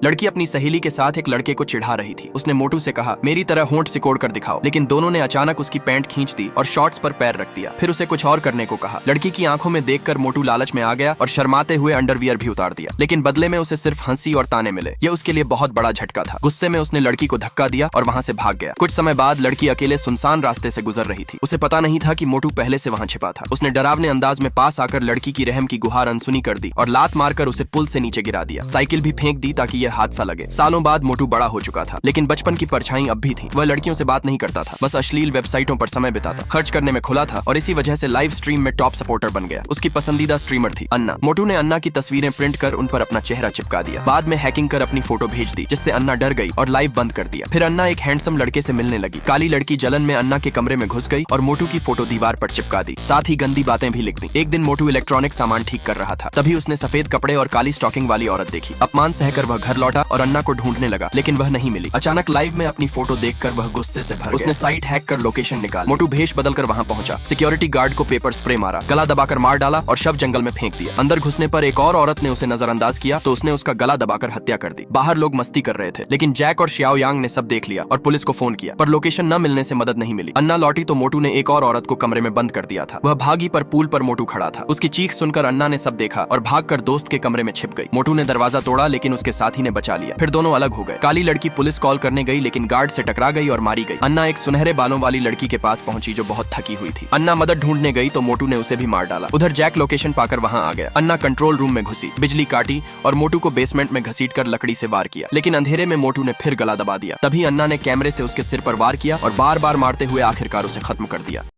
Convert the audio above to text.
लड़की अपनी सहेली के साथ एक लड़के को चिढ़ा रही थी। उसने मोटू से कहा, मेरी तरह होंठ सिकोड़ कर दिखाओ, लेकिन दोनों ने अचानक उसकी पैंट खींच दी और शॉर्ट्स पर पैर रख दिया। फिर उसे कुछ और करने को कहा। लड़की की आंखों में देखकर मोटू लालच में आ गया और शर्माते हुए अंडरवियर भी उतार दिया, लेकिन बदले में उसे सिर्फ हंसी और ताने मिले। यह उसके लिए बहुत बड़ा झटका था। गुस्से में उसने लड़की को धक्का दिया और वहां से भाग गया। कुछ समय बाद लड़की अकेले सुनसान रास्ते से गुजर रही थी। उसे पता नहीं था कि मोटू पहले से वहां छिपा था। उसने डरावने अंदाज में पास आकर लड़की की रहम की गुहार अनसुनी कर दी और लात मारकर उसे पुल से नीचे गिरा दिया। साइकिल भी फेंक दी ताकि यह हादसा लगे। सालों बाद मोटू बड़ा हो चुका था, लेकिन बचपन की परछाई अब भी थी। वह लड़कियों से बात नहीं करता था, बस अश्लील वेबसाइटों पर समय बिताता। खर्च करने में खुला था और इसी वजह से लाइव स्ट्रीम में टॉप सपोर्टर बन गया। उसकी पसंदीदा स्ट्रीमर थी अन्ना। मोटू ने अन्ना की तस्वीरें प्रिंट कर उन पर अपना चेहरा चिपका दिया। बाद में हैकिंग कर अपनी फोटो भेज दी, जिससे अन्ना डर गई और लाइव बंद कर दिया। फिर अन्ना एक हैंडसम लड़के से मिलने लगी। काली लड़की जलन में अन्ना के कमरे में घुस गई और मोटू की फोटो दीवार पर चिपका दी, साथ ही गंदी बातें भी लिख दी। एक दिन मोटू इलेक्ट्रॉनिक सामान ठीक कर रहा था, तभी उसने सफेद कपड़े और काली स्टॉकिंग वाली औरत देखी। अपमान सहकर वह घर लौटा और अन्ना को ढूंढने लगा, लेकिन वह नहीं मिली। अचानक लाइव में अपनी फोटो देखकर वह गुस्से से भर गया। उसने साइट हैक कर लोकेशन निकाल। मोटू भेष बदलकर वहां पहुंचा। सिक्योरिटी गार्ड को पेपर स्प्रे मारा, गला दबाकर मार डाला और शव जंगल में फेंक दिया। अंदर घुसने पर एक और औरत ने उसे नजरअंदाज किया तो उसने उसका गला दबाकर हत्या कर दी। बाहर लोग मस्ती कर रहे थे, लेकिन जैक और श्याओ यांग ने सब देख लिया और पुलिस को फोन किया, पर लोकेशन न मिलने से मदद नहीं मिली। अन्ना लौटी तो मोटू ने एक और औरत को कमरे में बंद कर दिया था। वह भागी पर पूल पर मोटू खड़ा था। उसकी चीख सुनकर अन्ना ने सब देखा और भागकर दोस्त के कमरे में छिप गई। मोटू ने दरवाजा तोड़ा, लेकिन उसके साथी ने बचा लिया। फिर दोनों अलग हो गए। काली लड़की पुलिस कॉल करने गई, लेकिन गार्ड से टकरा गई और मारी गई। अन्ना एक सुनहरे बालों वाली लड़की के पास पहुंची जो बहुत थकी हुई थी। अन्ना मदद ढूंढने गई तो मोटू ने उसे भी मार डाला। उधर जैक लोकेशन पाकर वहां आ गया। अन्ना कंट्रोल रूम में घुसी, बिजली काटी और मोटू को बेसमेंट में घसीटकर लकड़ी से वार किया, लेकिन अंधेरे में मोटू ने फिर गला दबा दिया। तभी अन्ना ने कैमरे से उसके सिर पर वार किया और बार बार मारते हुए आखिरकार उसे खत्म कर दिया।